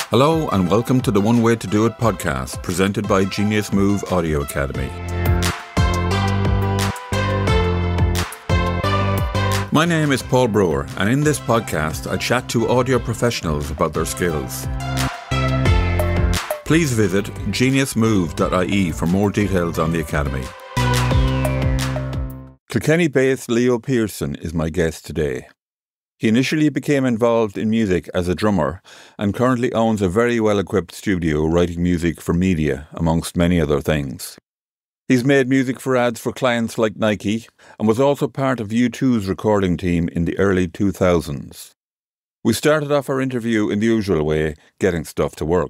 Hello and welcome to the One Way to Do It podcast, presented by Genius Move Audio Academy. My name is Paul Brewer, and in this podcast I chat to audio professionals about their skills. Please visit geniusmove.ie for more details on the Academy. Kilkenny-based Leo Pearson is my guest today. He initially became involved in music as a drummer and currently owns a very well-equipped studio writing music for media, amongst many other things. He's made music for ads for clients like Nike and was also part of U2's recording team in the early 2000s. We started off our interview in the usual way, getting stuff to work.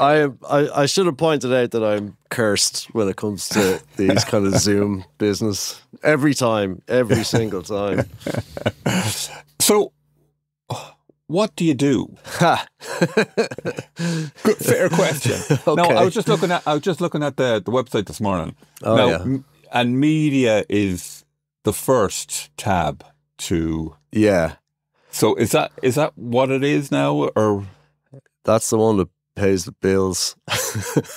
I should have pointed out that I'm cursed when it comes to these kind of Zoom business. Every time, every single time. So, what do you do? Good, fair question. Okay. No, I was just looking at the website this morning. Oh, now, yeah. And media is the first tab to. Yeah. So is that what it is now, or That's the one that pays the bills.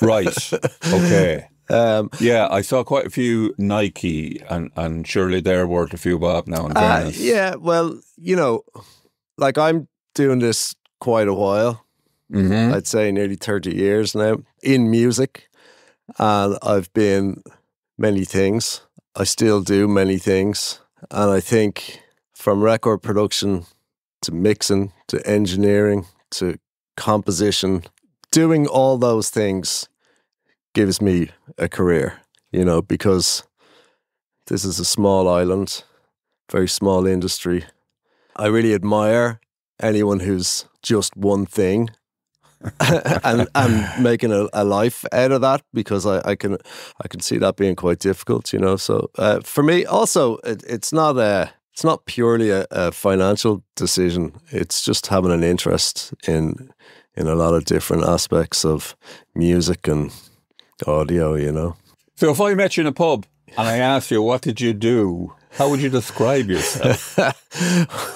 right? Okay. Yeah, I saw quite a few Nike, and surely they're worth a few bob now. In fairness. yeah, well, like I'm doing this quite a while. Mm-hmm. I'd say nearly 30 years now in music. And I've been many things. I still do many things. And I think from record production to mixing to engineering to composition, doing all those things gives me a career, because this is a small island, very small industry. I really admire anyone who's just one thing and making a life out of that, because I can see that being quite difficult, So for me, also, it's not purely a financial decision. It's just having an interest in a lot of different aspects of music and audio, So if I met you in a pub and I asked you, what did you do? How would you describe yourself?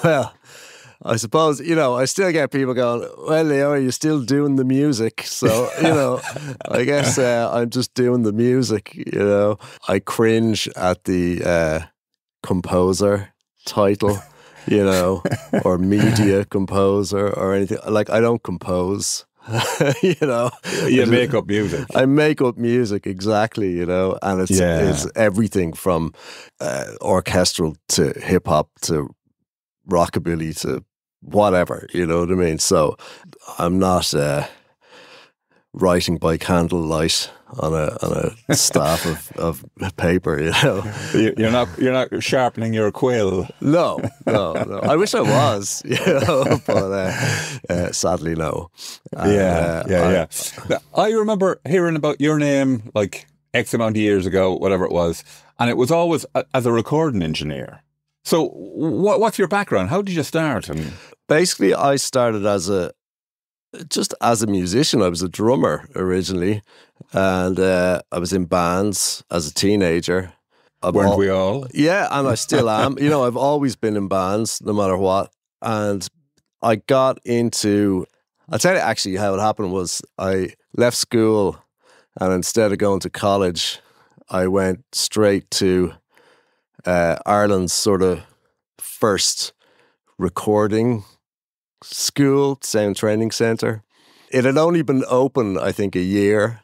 Well, I suppose, I still get people going, well, Leo, are you still doing the music? So, I guess I'm just doing the music, I cringe at the composer title, or media composer or anything. Like, I don't compose. You make up music. I make up music, exactly, and it's everything from orchestral to hip hop to rockabilly to whatever, you know what I mean? So I'm not writing by candlelight on a staff of paper, You're not sharpening your quill. No. I wish I was, but sadly, no. Yeah. I remember hearing about your name like X amount of years ago, whatever it was, and it was always as a recording engineer. So what's your background? How did you start? Basically, I started as a musician. I was a drummer originally, and I was in bands as a teenager. Weren't we all? Yeah, and I still am. I've always been in bands, no matter what. And I got into... I'll tell you actually how it happened was I left school, and instead of going to college, I went straight to Ireland's sort of first recording school, sound training centre. It had only been open, I think, a year.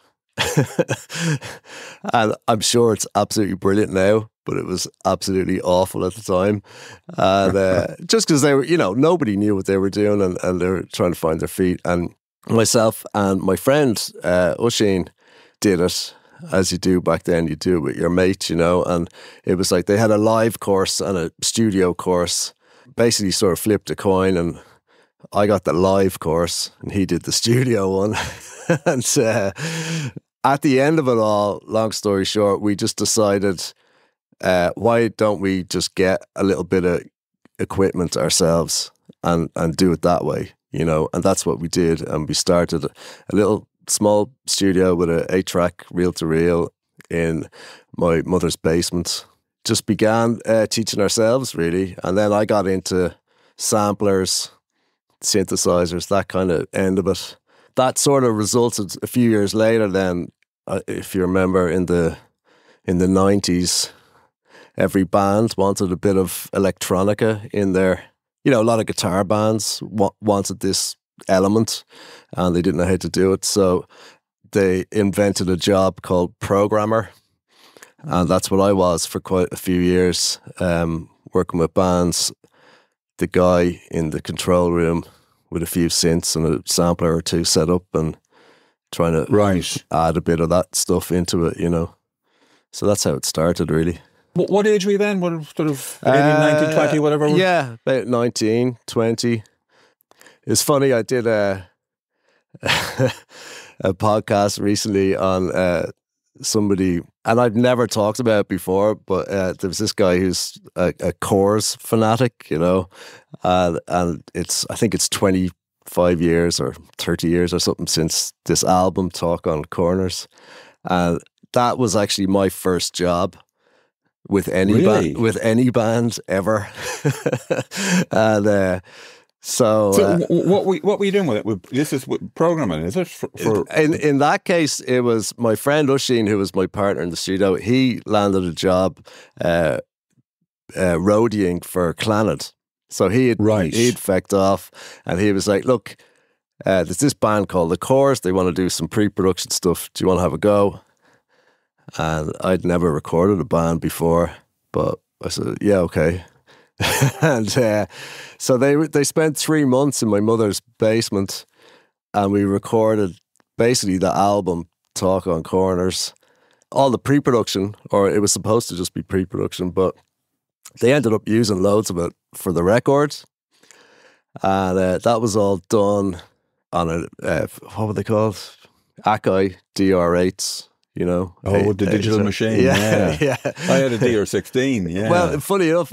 And I'm sure it's absolutely brilliant now, but it was absolutely awful at the time. And just because they were, nobody knew what they were doing, and they were trying to find their feet. And myself and my friend, Oisin, did it. As you do back then, you do it with your mate, and it was like they had a live course and a studio course. Basically sort of flipped a coin, and I got the live course and he did the studio one. And at the end of it all, long story short, we just decided, why don't we just get a little bit of equipment ourselves and do it that way, And that's what we did. And we started a little small studio with an 8-track reel-to-reel in my mother's basement. Just began teaching ourselves, really. And then I got into samplers, synthesizers, that kind of end of it. That sort of resulted a few years later then, if you remember, in the 90s, every band wanted a bit of electronica in there. You know, a lot of guitar bands wanted this element and they didn't know how to do it. So they invented a job called programmer. And that's what I was for quite a few years, working with bands. The guy in the control room with a few synths and a sampler or two set up and trying to add a bit of that stuff into it, you know. So that's how it started, really. What age were you then? What sort of 18, 19, 20, whatever? Yeah, about 19, 20. It's funny, I did a podcast recently on somebody, and I've never talked about it before, but there was this guy who's a Chorus fanatic, you know, and I think it's 25 years or 30 years or something since this album, Talk on Corners. And that was actually my first job with any band ever. And so what were you doing with it? This is programming, is it? In that case, it was my friend Usheen, who was my partner in the studio. He landed a job roadieing for Clannad. So he'd fecked off, and he was like, "Look, there's this band called The Chorus. They want to do some pre-production stuff. Do you want to have a go?" And I'd never recorded a band before, but I said, "Yeah, okay." And so they spent 3 months in my mother's basement, and we recorded basically the album Talk on Corners, all the pre-production, or it was supposed to just be pre-production, but they ended up using loads of it for the record, and that was all done on a what were they called? Akai DR8s. You know, the digital machine. Yeah. I had a DR16. Yeah. Well, funny enough,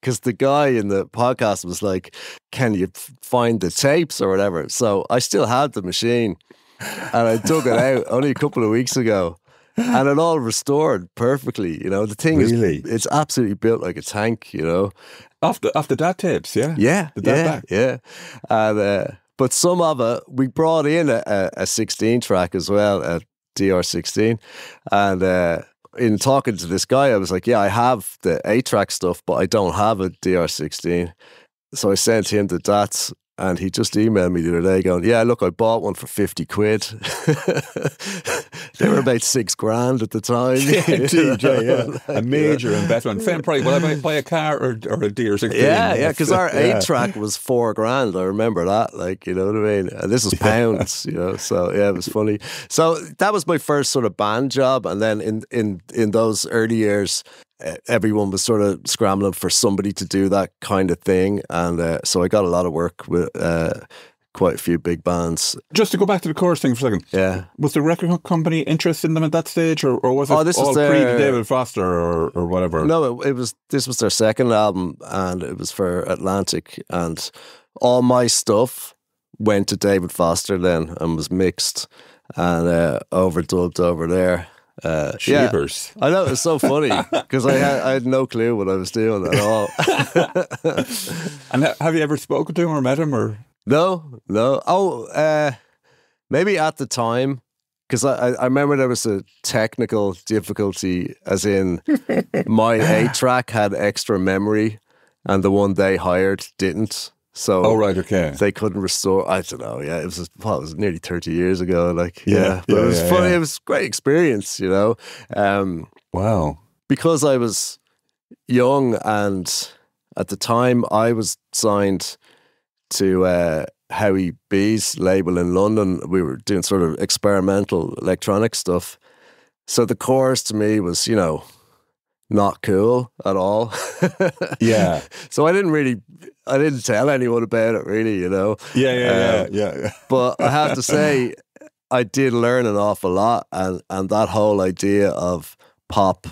because the guy in the podcast was like, "Can you find the tapes or whatever?" So I still had the machine, and I dug it out only a couple of weeks ago, and it all restored perfectly. You know, the thing it's absolutely built like a tank. You know, off the DAT tapes. Yeah. Yeah. And but some of it we brought in a 16 track as well. DR16, and in talking to this guy, I was like, "Yeah, I have the 8-track stuff, but I don't have a DR16." So I sent him the DATs, and he just emailed me the other day going, "Yeah, look, I bought one for 50 quid." They were about $6,000 at the time. A major investment. Same price. Will I buy a car or a DR16? Yeah, because our 8-track was $4,000. I remember that, like, you know what I mean? And this was pounds, you know. So yeah, it was funny. So that was my first sort of band job, and then in those early years, everyone was sort of scrambling for somebody to do that kind of thing, and so I got a lot of work with quite a few big bands. Just to go back to the chorus thing for a second, was the record company interested in them at that stage, or was it all pre David Foster or whatever? No, this was their second album, and it was for Atlantic, and all my stuff went to David Foster then and was mixed and overdubbed over there. Jeepers. I know, it's so funny because I had no clue what I was doing at all. And have you ever spoken to him or met him or? No. Oh, maybe at the time, because I remember there was a technical difficulty, as in my 8-track had extra memory and the one they hired didn't. So they couldn't restore. I don't know. Yeah, it was nearly 30 years ago. Like, but it was funny. It was a great experience, you know. Wow. Because I was young, and at the time I was signed to Howie B's label in London. We were doing sort of experimental electronic stuff. So the chorus to me was, you know, not cool at all. Yeah. So I didn't tell anyone about it really, you know. Yeah. But I have to say, I did learn an awful lot, and that whole idea of pop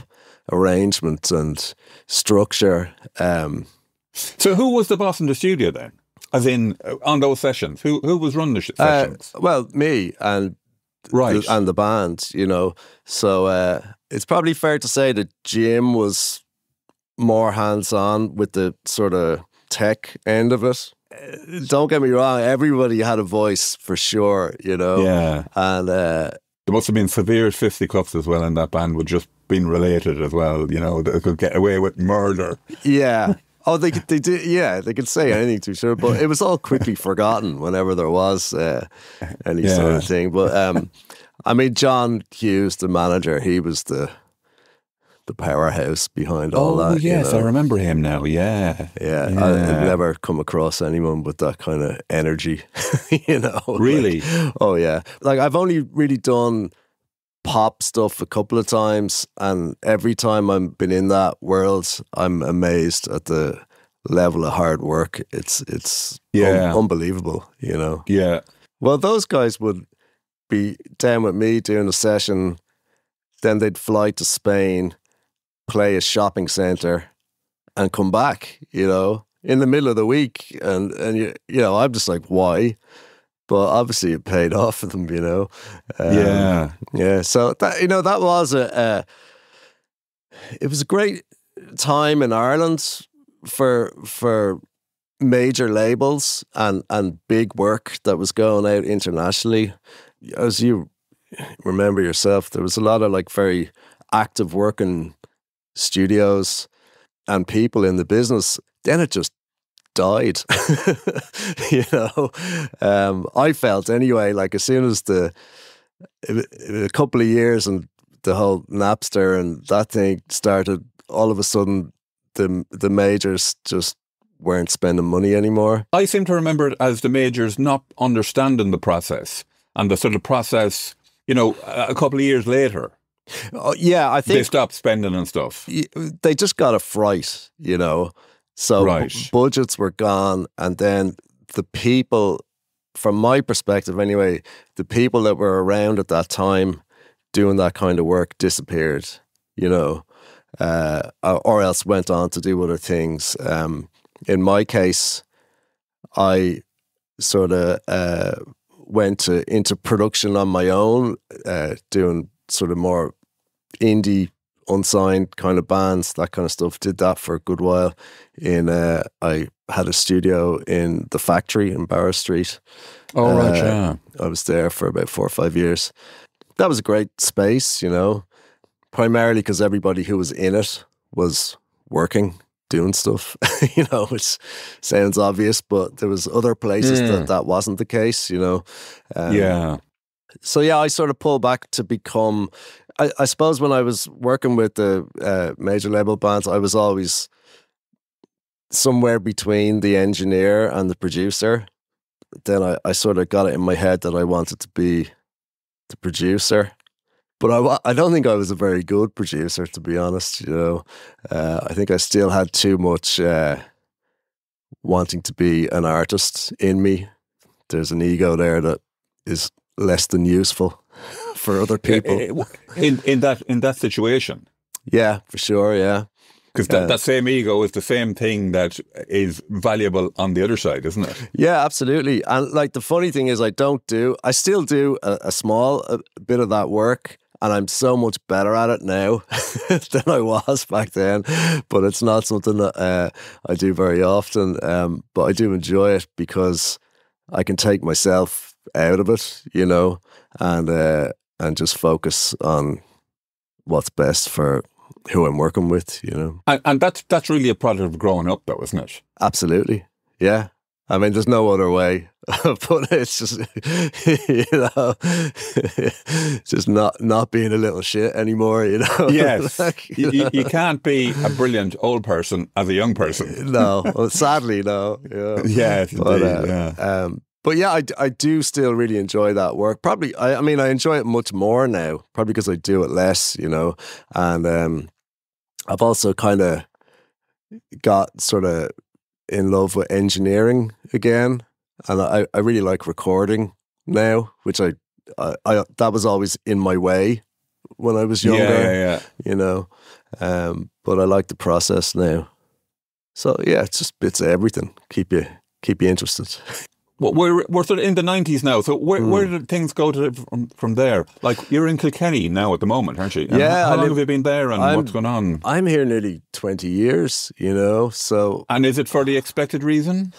arrangement and structure. So who was the boss in the studio then? As in, on those sessions, who was running the sessions? Well, me and the band, you know. So it's probably fair to say that Jim was more hands-on with the sort of tech end of it. Don't get me wrong, everybody had a voice for sure, you know. Yeah. And there must have been severe fisticuffs as well in that band, with just being related as well, you know, they could get away with murder. Yeah. Oh, they did. Yeah, they could say anything to sure, but it was all quickly forgotten whenever there was any sort of thing. But I mean, John Hughes, the manager, he was the powerhouse behind all that. Oh yes, you know? I remember him now. Yeah. I've never come across anyone with that kind of energy. You know, really. Like, oh yeah, like I've only really done pop stuff a couple of times, and every time I've been in that world, I'm amazed at the level of hard work. It's unbelievable, you know. Yeah. Well, those guys would be down with me doing a session, then they'd fly to Spain, play a shopping centre, and come back, you know, in the middle of the week, and you know, I'm just like, why? But obviously it paid off for them, you know. Yeah. So that, you know, that was it was a great time in Ireland for major labels and big work that was going out internationally. As you remember yourself, there was a lot of like very active working studios and people in the business. Then it just died. You know, I felt anyway, like as soon as a couple of years and the whole Napster and that thing started, all of a sudden the majors just weren't spending money anymore. I seem to remember it as the majors not understanding the process, and the sort of process, you know, a couple of years later. Yeah, I think they stopped spending and stuff. They just got a fright, you know. So budgets were gone, and then the people, from my perspective anyway, the people that were around at that time doing that kind of work disappeared, you know, or else went on to do other things. In my case, I sort of went into production on my own, doing sort of more indie, unsigned kind of bands, that kind of stuff. Did that for a good while. I had a studio in the Factory in Barrow Street. Oh, right, yeah. I was there for about 4 or 5 years. That was a great space, you know, primarily because everybody who was in it was working, doing stuff, you know, which sounds obvious, but there was other places that wasn't the case, you know. So yeah, I sort of pulled back to become, I suppose when I was working with the major label bands, I was always somewhere between the engineer and the producer. Then I sort of got it in my head that I wanted to be the producer. But I don't think I was a very good producer, to be honest. You know, I think I still had too much wanting to be an artist in me. There's an ego there that is less than useful for other people. In that situation. Yeah, for sure. Yeah, because that same ego is the same thing that is valuable on the other side, isn't it? Yeah, absolutely. And like the funny thing is, I still do a small bit of that work. And I'm so much better at it now than I was back then. But it's not something that I do very often. But I do enjoy it because I can take myself out of it, you know, and just focus on what's best for who I'm working with, you know. And that's really a product of growing up, though, isn't it? Absolutely. Yeah. I mean, there's no other way, but it's just, you know, just not being a little shit anymore, you know. Yes, like, you can't be a brilliant old person as a young person. No, well, sadly, no. Yeah, yes, but, indeed, yeah. But yeah, I do still really enjoy that work. Probably, I mean, I enjoy it much more now, probably because I do it less, you know. And I've also kind of got sort of in love with engineering again, and I really like recording now, which I that was always in my way when I was younger. Yeah. You know, but I like the process now. So yeah, it's just bits of everything. Keep you interested. we're sort of in the 90s now. So where did things go from there? Like, you're in Kilkenny now at the moment, aren't you? And Yeah. how long have you been there, and what's going on? I'm here nearly 20 years, you know, so... And is it for the expected reason?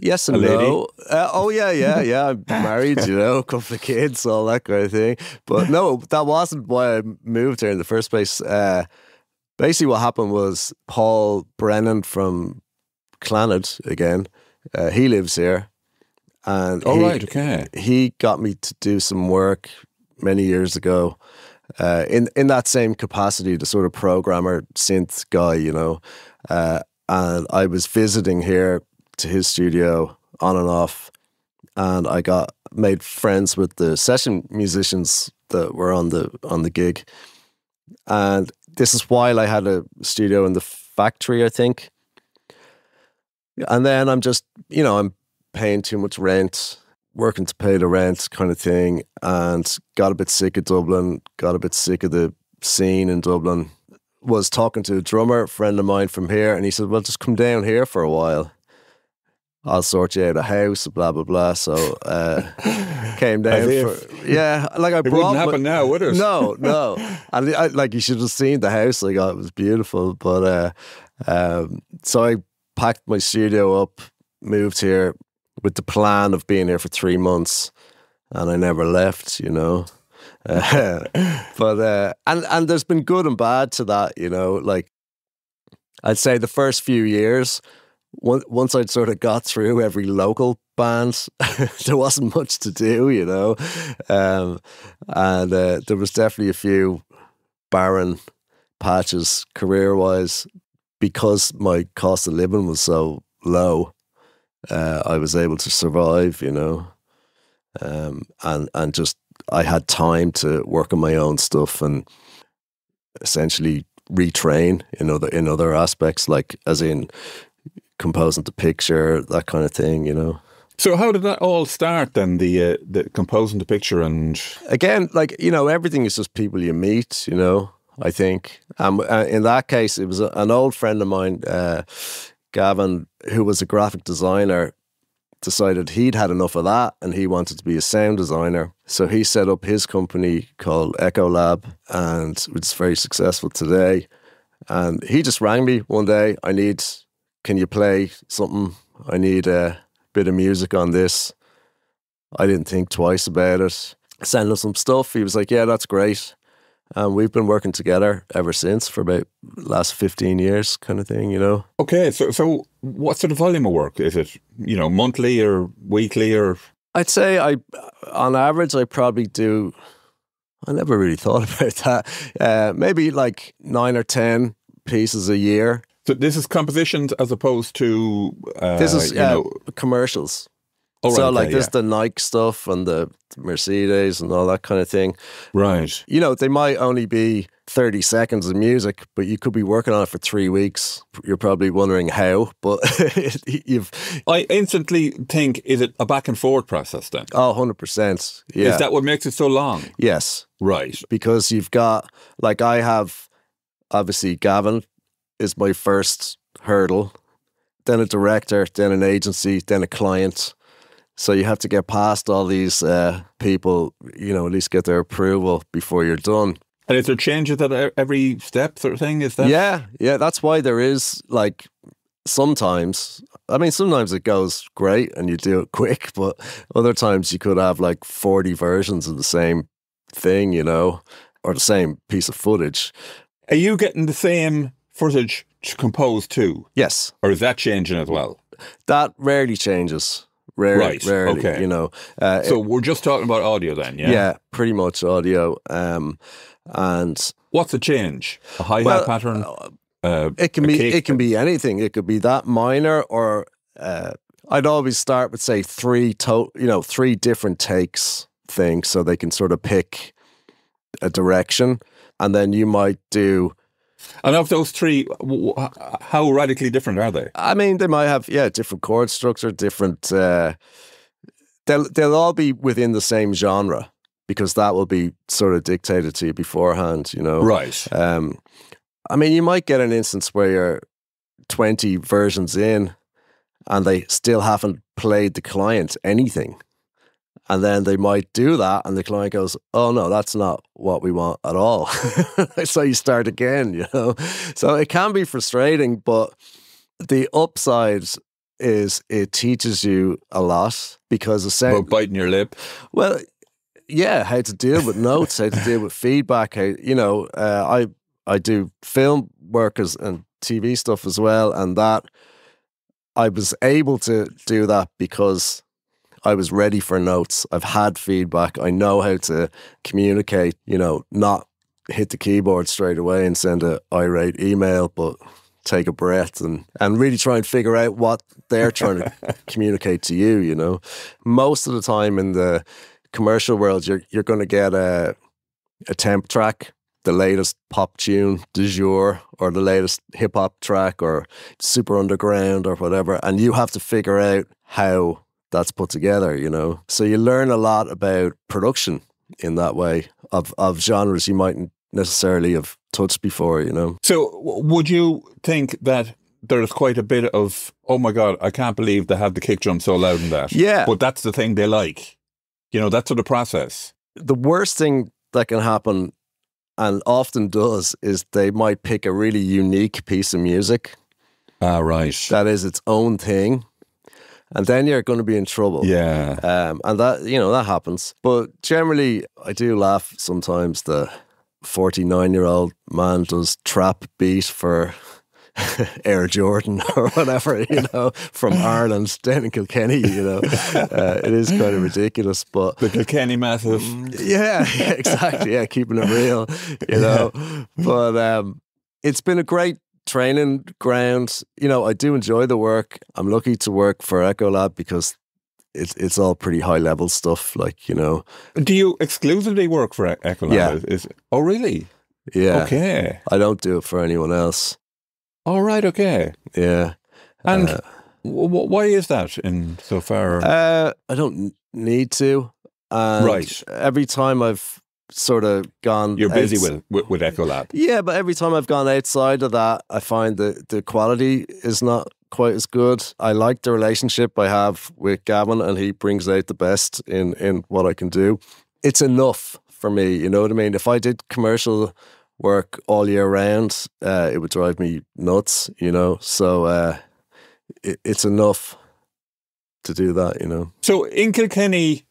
Yes and no. Yeah. I'm married, you know, a couple of kids, all that kind of thing. But no, that wasn't why I moved here in the first place. Basically what happened was Paul Brennan from Clannad, again, he lives here. And he got me to do some work many years ago in that same capacity, the sort of programmer, synth guy, you know. And I was visiting here to his studio on and off, and I made friends with the session musicians that were on the gig. And this is while I had a studio in the factory, I think. And then I'm just, you know, I'm paying too much rent, working to pay the rent kind of thing, and got a bit sick of Dublin, got a bit sick of the scene in Dublin. Was talking to a drummer, friend of mine from here, and he said, well, just come down here for a while. I'll sort you out a house, blah, blah, blah. So came down like I brought... It wouldn't happen now, would it? No. And like, you should have seen the house I got. It was beautiful. But so I packed my studio up, moved here with the plan of being here for 3 months, and I never left, you know. But there's been good and bad to that, you know. Like, I'd say the first few years, once I'd sort of got through every local band, there wasn't much to do, you know. And there was definitely a few barren patches career-wise, because my cost of living was so low. I was able to survive, you know. And just, I had time to work on my own stuff and essentially retrain in other aspects, like as in composing the picture, that kind of thing, you know. So how did that all start then, the composing the picture? And again, like, you know, everything is just people you meet, you know, I think. In that case, it was an old friend of mine, Gavin, who was a graphic designer, decided he'd had enough of that and he wanted to be a sound designer. So he set up his company called Echo Lab, and it's very successful today. And he just rang me one day, can you play something? I need a bit of music on this. I didn't think twice about it. Send him some stuff. He was like, yeah, that's great. And we've been working together ever since for about the last 15 years kind of thing, you know. Okay, so what sort of volume of work? Is it, you know, monthly or weekly or? I'd say on average, I probably do, I never really thought about that. Maybe like 9 or 10 pieces a year. So this is compositions as opposed to this is commercials. Oh, right, so okay, like there's the Nike stuff and the Mercedes and all that kind of thing. Right. You know, they might only be 30 seconds of music, but you could be working on it for 3 weeks. You're probably wondering how, but I instantly think, is it a back and forth process then? Oh, 100%. Yeah. Is that what makes it so long? Yes. Right. Because you've got, like, I have, obviously Gavin is my first hurdle, then a director, then an agency, then a client. So you have to get past all these people, you know, at least get their approval before you're done. And is there changes at every step sort of thing? Is that? Yeah. That's why there is, like, sometimes it goes great and you do it quick, but other times you could have like 40 versions of the same thing, you know, or the same piece of footage. Are you getting the same footage to compose too? Yes. Or is that changing as well? That rarely changes. Rarely, okay. You know. So we're just talking about audio then, yeah? Yeah, pretty much audio. And what's the change? A hi-hat pattern? It can be anything. It could be that minor, or I'd always start with, say, 3 different takes thing, so they can sort of pick a direction, and then you might do. And of those 3, how radically different are they? I mean, they might have, different chord structure, different. They'll all be within the same genre, because that will be sort of dictated to you beforehand, you know. Right. I mean, you might get an instance where you're 20 versions in, and they still haven't played the client anything. And then they might do that, and the client goes, "Oh no, that's not what we want at all." So you start again, you know. So it can be frustrating, but the upside is it teaches you a lot, because About biting your lip. well, yeah, how to deal with notes, how to deal with feedback. How, you know, I do film work and TV stuff as well, and that I was able to do that because I was ready for notes. I've had feedback. I know how to communicate, you know, not hit the keyboard straight away and send a irate email, but take a breath and really try and figure out what they're trying to communicate to you, you know. Most of the time in the commercial world, you're going to get a temp track, the latest pop tune du jour, or the latest hip hop track, or super underground or whatever, and you have to figure out how that's put together, you know. So you learn a lot about production in that way of genres you mightn't necessarily have touched before, you know. So would you think that there's quite a bit of, oh my God, I can't believe they have the kick drum so loud in that. Yeah. But that's the thing they like. You know, that's sort of process. The worst thing that can happen, and often does, is they might pick a really unique piece of music. Ah, right. That is its own thing. And then you're going to be in trouble. Yeah. And that, you know, that happens. But generally, I do laugh sometimes. The 49-year-old man does trap beat for Air Jordan or whatever, you know, from Ireland down in Kilkenny, you know. It is kind of ridiculous, but... The Kilkenny Massive. Yeah, exactly. Yeah, keeping it real, you know. But it's been a great training ground. You know, I do enjoy the work. I'm lucky to work for Ecolab because it's all pretty high level stuff, like, you know. Do you exclusively work for Ecolab? Yeah. Oh, really? Yeah. Okay. I don't do it for anyone else. All right, okay. Yeah. And why is that in so far? I don't need to. And right. every time I've sort of gone... You're busy with Ecolab. Yeah, but every time I've gone outside of that, I find that the quality is not quite as good. I like the relationship I have with Gavin, and he brings out the best in what I can do. It's enough for me, you know what I mean? If I did commercial work all year round, it would drive me nuts, you know? So it's enough to do that, you know? So in Kilkenny,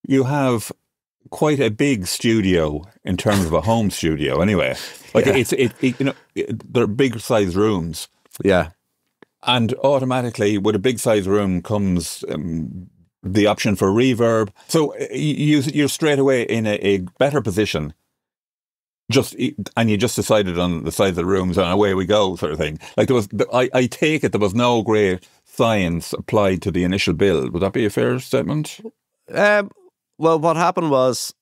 you have quite a big studio in terms of a home studio anyway. Like it you know, they're big size rooms. Yeah. And automatically with a big size room comes the option for reverb. So you're straight away in a better position. And you just decided on the size of the rooms and away we go, sort of thing. Like there was, I take it there was no great science applied to the initial build. Would that be a fair statement? Well, what happened was,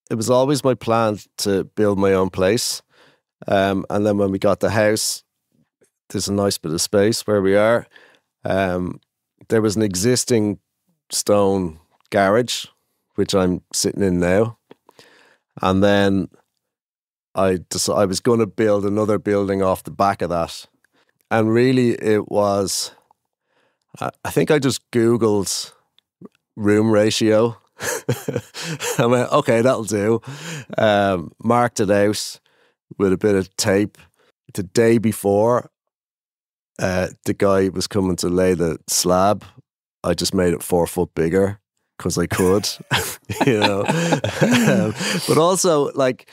it was always my plan to build my own place. And then when we got the house, there's a nice bit of space where we are. There was an existing stone garage, which I'm sitting in now. And then I was going to build another building off the back of that. And really it was, I think I just Googled room ratio. I went, okay, that'll do. Marked it out with a bit of tape. The day before, the guy was coming to lay the slab. I just made it 4 foot bigger because I could, you know. But also, like,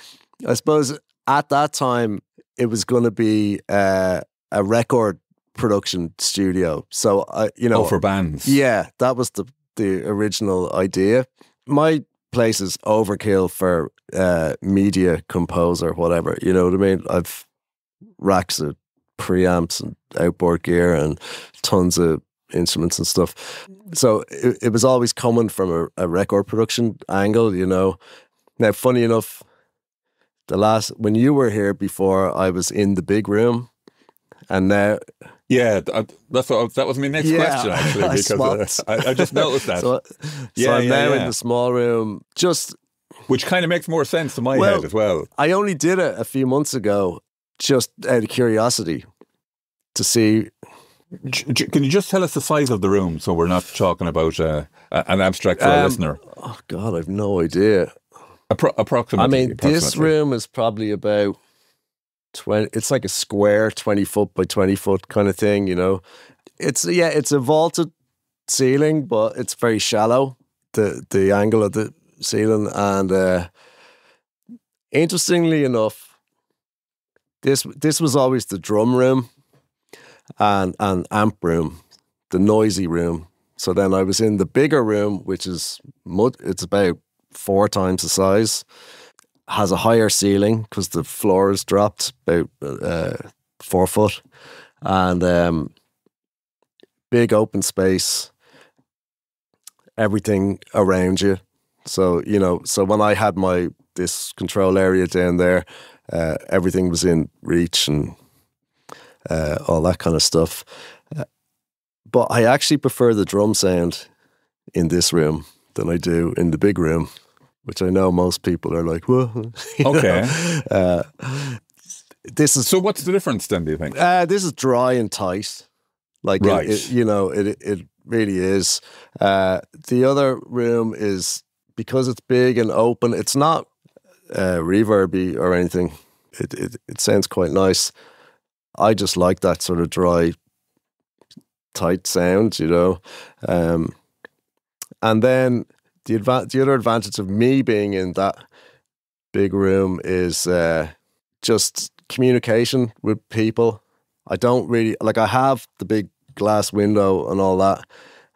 I suppose at that time it was going to be a record production studio. So you know, for bands. Yeah, that was the original idea. My place is overkill for media composer, whatever. You know what I mean? I've racks of preamps and outboard gear and tons of instruments and stuff. So it was always coming from a record production angle, you know. Now, funny enough, when you were here before, I was in the big room, and now... Yeah, that was my next question, actually, because I just noticed that. So I'm now in the small room, which kind of makes more sense to my head as well. I only did it a few months ago, just out of curiosity, to see Can you just tell us the size of the room so we're not talking about an abstract for a listener? Oh God, I've no idea. Approximately. I mean, this room is probably about 20. It's like a square, 20 foot by 20 foot kind of thing. It's a vaulted ceiling, but it's very shallow. The angle of the ceiling, and interestingly enough, this was always the drum room and amp room, the noisy room. So then I was in the bigger room, which is it's about 4 times the size, has a higher ceiling because the floor is dropped about 4 foot, and big open space, everything around you. So so when I had this control area down there, everything was in reach and all that kind of stuff. But I actually prefer the drum sound in this room than I do in the big room, which I know most people are like, "Whoa." Okay. This is so. What's the difference then? Do you think? This is dry and tight, like right. It really is. The other room is, because it's big and open. It's not reverby or anything. It sounds quite nice. I just like that sort of dry, tight sound, and then the other advantage of me being in that big room is just communication with people. I don't really I have the big glass window and all that,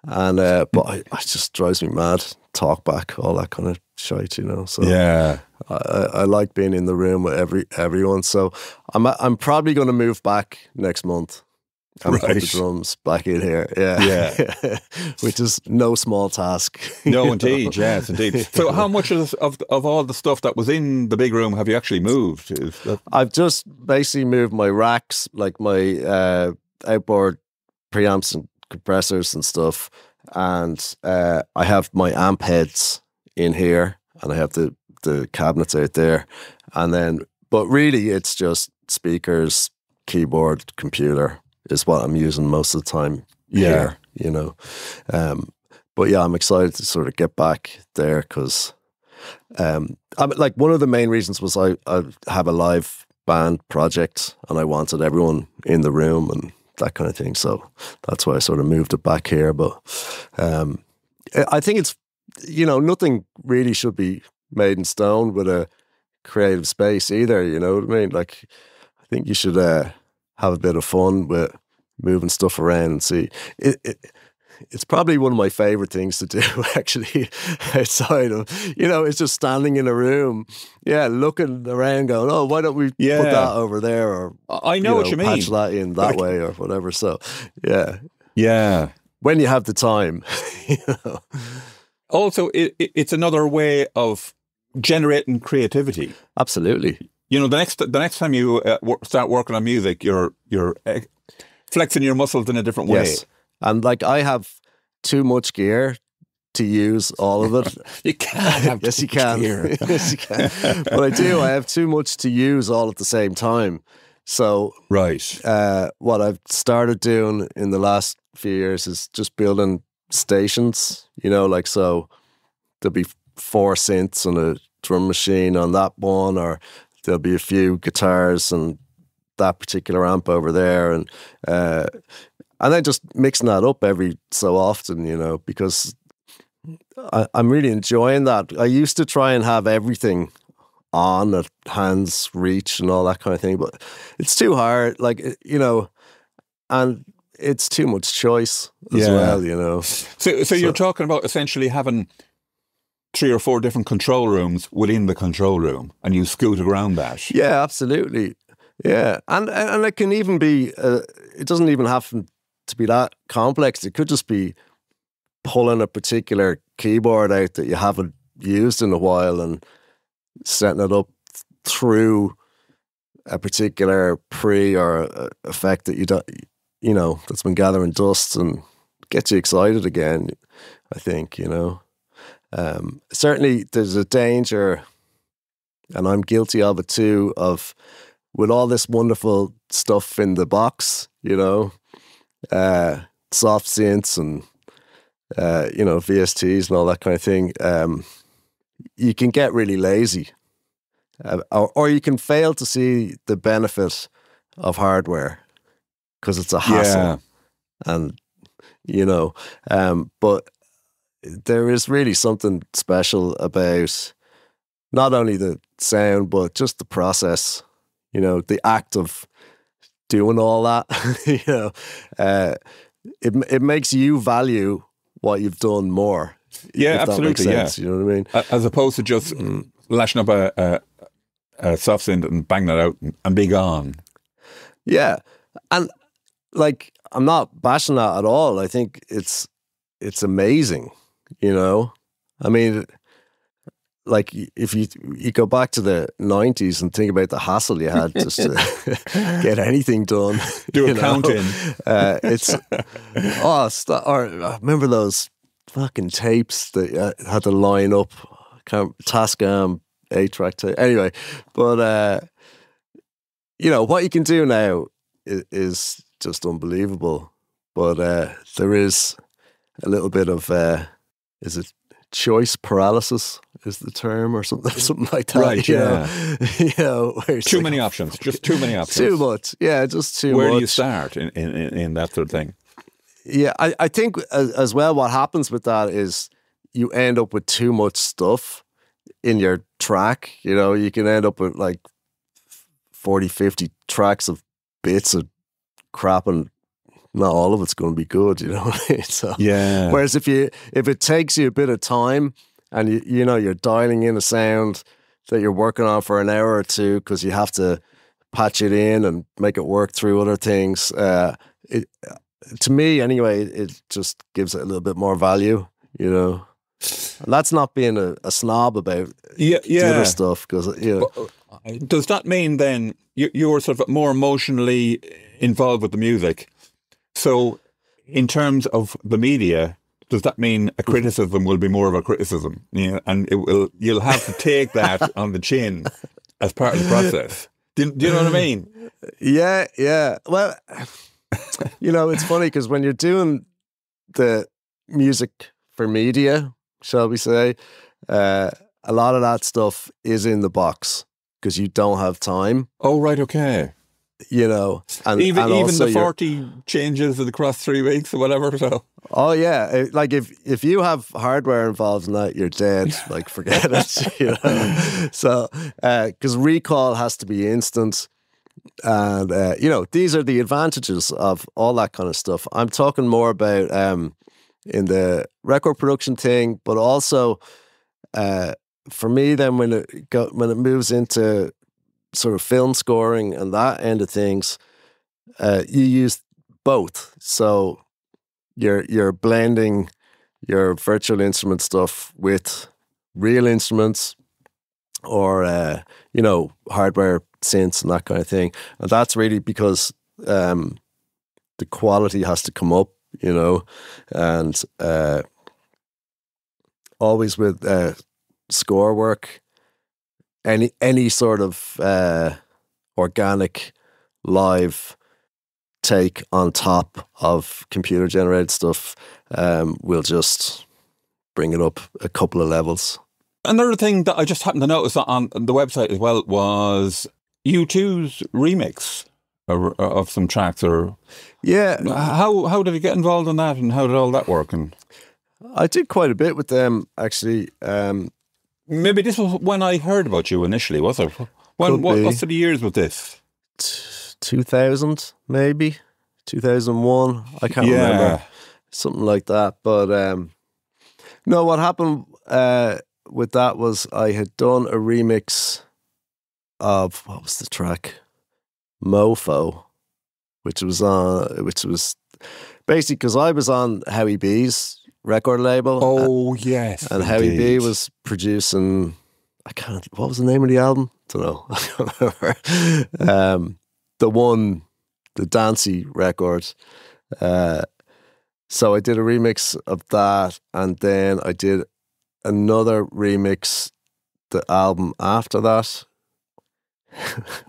and but it just drives me mad. Talk back, all that kind of shite, So yeah, I like being in the room with everyone. So I'm probably going to move back next month and put the drums back in here. Yeah. Which is no small task. No, indeed. Yes, indeed. So how much of all the stuff that was in the big room have you actually moved? I've just basically moved my racks, like my outboard preamps and compressors and stuff. And I have my amp heads in here, and I have the cabinets out there. And then, but really it's just speakers, keyboard, computer is what I'm using most of the time here, But yeah, I'm excited to sort of get back there because one of the main reasons was I have a live band project and I wanted everyone in the room and that kind of thing. So that's why I sort of moved it back here. But I think it's, nothing really should be made in stone with a creative space either. You know what I mean? Like, I think you should have a bit of fun with moving stuff around and see. It's probably one of my favorite things to do, actually, outside of, it's just standing in a room, looking around going, oh, why don't we put that over there? Or I know what you mean. Patch that in that way or whatever. So, yeah. Yeah. When you have the time, Also, it's another way of generating creativity. Absolutely. The next time you start working on music, you're flexing your muscles in a different way. Yes. And I have too much gear to use all of it. You can't have yes, you can. Yes, you can. But I do. I have too much to use all at the same time. So, right. What I've started doing in the last few years is just building stations. So there'll be 4 synths and a drum machine on that one, or there'll be a few guitars and that particular amp over there, and then just mixing that up every so often, because I'm really enjoying that. I used to try and have everything on at hand's reach and all that kind of thing, but it's too hard, and it's too much choice as well, So you're talking about essentially having 3 or 4 different control rooms within the control room, and you scoot around that. Yeah, absolutely. Yeah, and it can even be. It doesn't even have to be that complex. It could just be pulling a particular keyboard out that you haven't used in a while and setting it up through a particular pre or effect that you don't, that's been gathering dust, and gets you excited again. I think certainly there's a danger, and I'm guilty of it too, of with all this wonderful stuff in the box, soft synths and VSTs and all that kind of thing, you can get really lazy, or you can fail to see the benefit of hardware because it's a hassle, and but there is really something special about not only the sound but just the process, the act of doing all that. It makes you value what you've done more. Yeah, if absolutely. That makes sense, you know what I mean? As opposed to just lashing up a soft synth and bang that out and be gone. Yeah, and like I'm not bashing that at all. I think it's amazing. I mean, like if you go back to the 90s and think about the hassle you had just to get anything done, do a count-in. It's or remember those fucking tapes that had to line up, Tascam 8-track tape. Anyway, but what you can do now is just unbelievable. But there is a little bit of is it choice paralysis is the term, or something like that. Right, yeah. Too many like, options, just too many options. Too much, yeah, just too much. Where do you start in that sort of thing? Yeah, I think as well what happens with that is you end up with too much stuff in your track. You can end up with like 40, 50 tracks of bits of crap, and not all of it's going to be good, So, yeah. Whereas if it takes you a bit of time and you're dialing in a sound that you're working on for an hour or two because you have to patch it in and make it work through other things, to me anyway, it just gives it a little bit more value, And that's not being a snob about the other stuff, because does that mean then you're sort of more emotionally involved with the music? So, in terms of the media, does that mean a criticism will be more of a criticism? And you'll have to take that on the chin as part of the process. Do you know what I mean? Yeah. Well, it's funny because when you're doing the music for media, shall we say, a lot of that stuff is in the box because you don't have time. Oh, right, okay. And even also the 40 changes across 3 weeks or whatever. So, oh yeah, like if you have hardware involved in that, you're dead. Like forget it. So, because recall has to be instant, and these are the advantages of all that kind of stuff. I'm talking more about in the record production thing, but also for me, then when it moves into sort of film scoring and that end of things, you use both. So you're blending your virtual instrument stuff with real instruments, or hardware synths and that kind of thing. And that's really because the quality has to come up, and always with score work, any sort of organic live take on top of computer generated stuff will just bring it up a couple of levels. Another thing that I just happened to notice on the website as well was U2's remix of some tracks. Or how did you get involved in that, and how did all that work? And I did quite a bit with them, actually. Maybe this was when I heard about you initially, was it? What's the years with this? 2000, maybe 2001. I can't remember, something like that. But no, what happened with that was I had done a remix of, what was the track? Mofo, which was basically because I was on Howie B's record label. Oh, yes. And Howie B was producing, what was the name of the album? Don't know. I can't remember. The Dancy record. So I did a remix of that, and then I did another remix the album after that.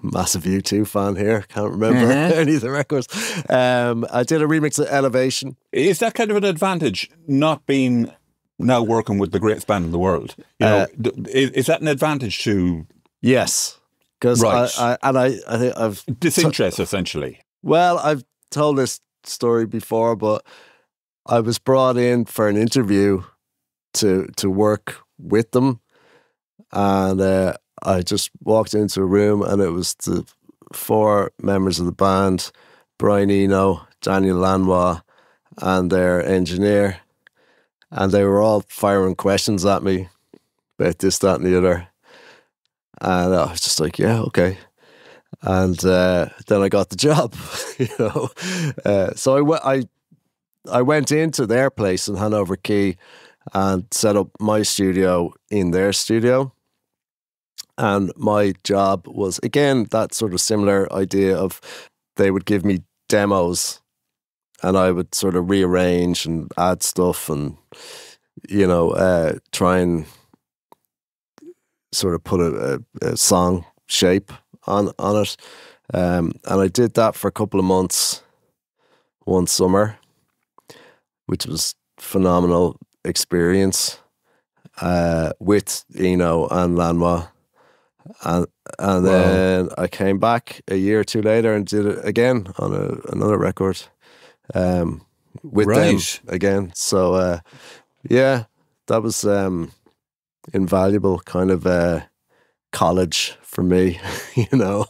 Massive U2 fan here. Can't remember any of the records. I did a remix of Elevation. Is that kind of an advantage, not being now working with the greatest band in the world? You know, is that an advantage to? Yes, because Right. I think I've Disinterest, essentially. Well, I've told this story before, but I was brought in for an interview to work with them, and I just walked into a room, and it was the 4 members of the band: Brian Eno, Daniel Lanois, and their engineer, and they were all firing questions at me about this, that, and the other, and I was just like, yeah, okay. And then I got the job, you know. So I went into their place in Hanover Quay and set up my studio in their studio. And my job was, again, that sort of similar idea of they would give me demos and I would sort of rearrange and add stuff and, you know, try and sort of put a song shape on it. And I did that for a couple of months one summer, which was phenomenal experience with Eno and Lanois. And then I came back a year or two later and did it again on another record with them again. So yeah, that was invaluable kind of college for me, you know.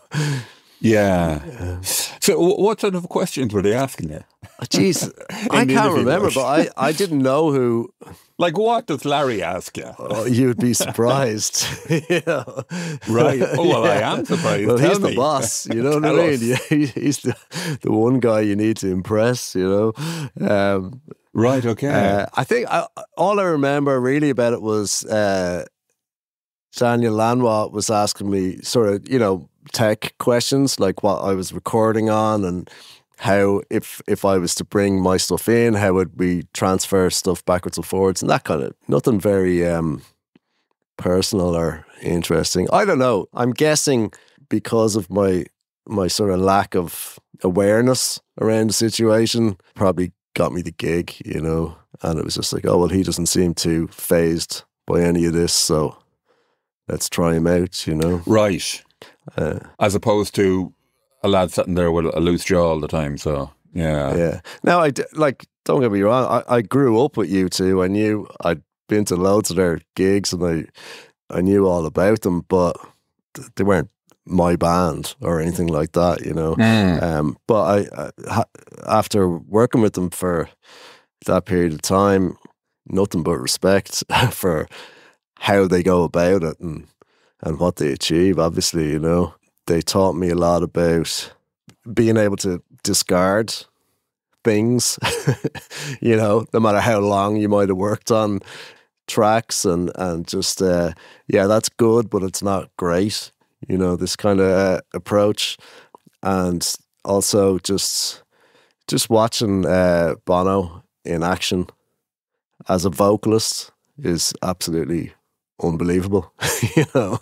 Yeah. So what sort of questions were they asking you? Jeez, I can't remember, but I didn't know who. Like, what does Larry ask you? Oh, you'd be surprised. Yeah. Right. Oh, well, yeah. I am surprised. Well, Tell he's me. the boss, you know what I mean? Yeah, he's the one guy you need to impress, you know. Right, okay. I think all I remember really about it was Daniel Lanois was asking me sort of, you know, tech questions, like what I was recording on and how, if I was to bring my stuff in, how would we transfer stuff backwards and forwards and that kind of, nothing very personal or interesting. I don't know. I'm guessing because of my sort of lack of awareness around the situation, probably got me the gig, you know, and it was just like, oh, well, he doesn't seem too fazed by any of this, so let's try him out, you know. Right. As opposed to a lad sitting there with a loose jaw all the time, so yeah. Yeah. Now, like, don't get me wrong, I grew up with U2. I knew, I'd been to loads of their gigs and I knew all about them, but they weren't my band or anything like that, you know. But I after working with them for that period of time, nothing but respect for how they go about it and what they achieve, obviously, you know. They taught me a lot about being able to discard things, you know, no matter how long you might have worked on tracks and just, yeah, that's good, but it's not great, you know, this kind of approach. And also just watching Bono in action as a vocalist is absolutely unbelievable. You know,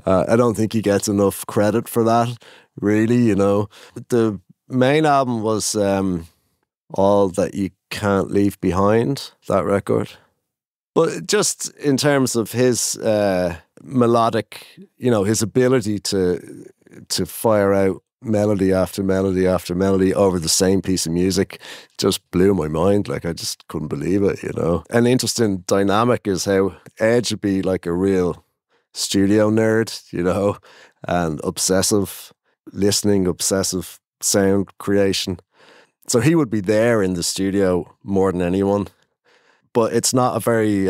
I don't think he gets enough credit for that, really, you know. The main album was All That You Can't Leave Behind, that record. But just in terms of his melodic, you know, his ability to fire out melody after melody after melody over the same piece of music just blew my mind. Like, I just couldn't believe it, you know. An interesting dynamic is how Edge would be like a real studio nerd, you know, and obsessive listening, obsessive sound creation. So he would be there in the studio more than anyone. But it's not a very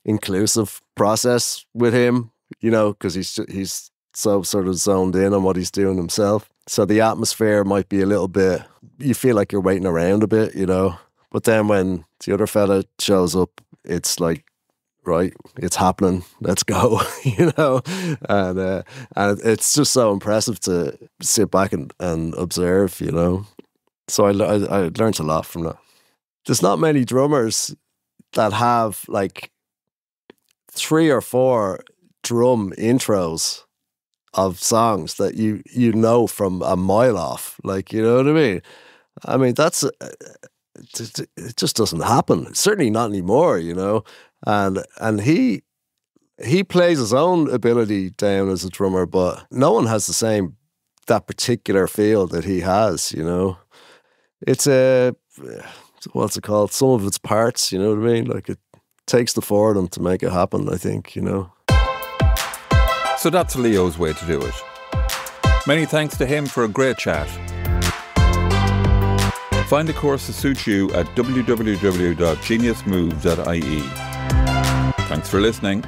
inclusive process with him, you know, because he's so sort of zoned in on what he's doing himself. So the atmosphere might be a little bit, you feel like you're waiting around a bit, you know. But then when the other fella shows up, it's like, right, it's happening, let's go, you know. And it's just so impressive to sit back and observe, you know. So I learned a lot from that. There's not many drummers that have like 3 or 4 drum intros of songs that you know from a mile off. Like, you know what I mean? I mean, it just doesn't happen. Certainly not anymore, you know. And he plays his own ability down as a drummer, but no one has that particular feel that he has, you know. It's what's it called? Some of its parts, you know what I mean? Like, it takes the four of them to make it happen, I think, you know. So that's Leo's way to do it. Many thanks to him for a great chat. Find a course to suit you at www.geniusmove.ie. Thanks for listening.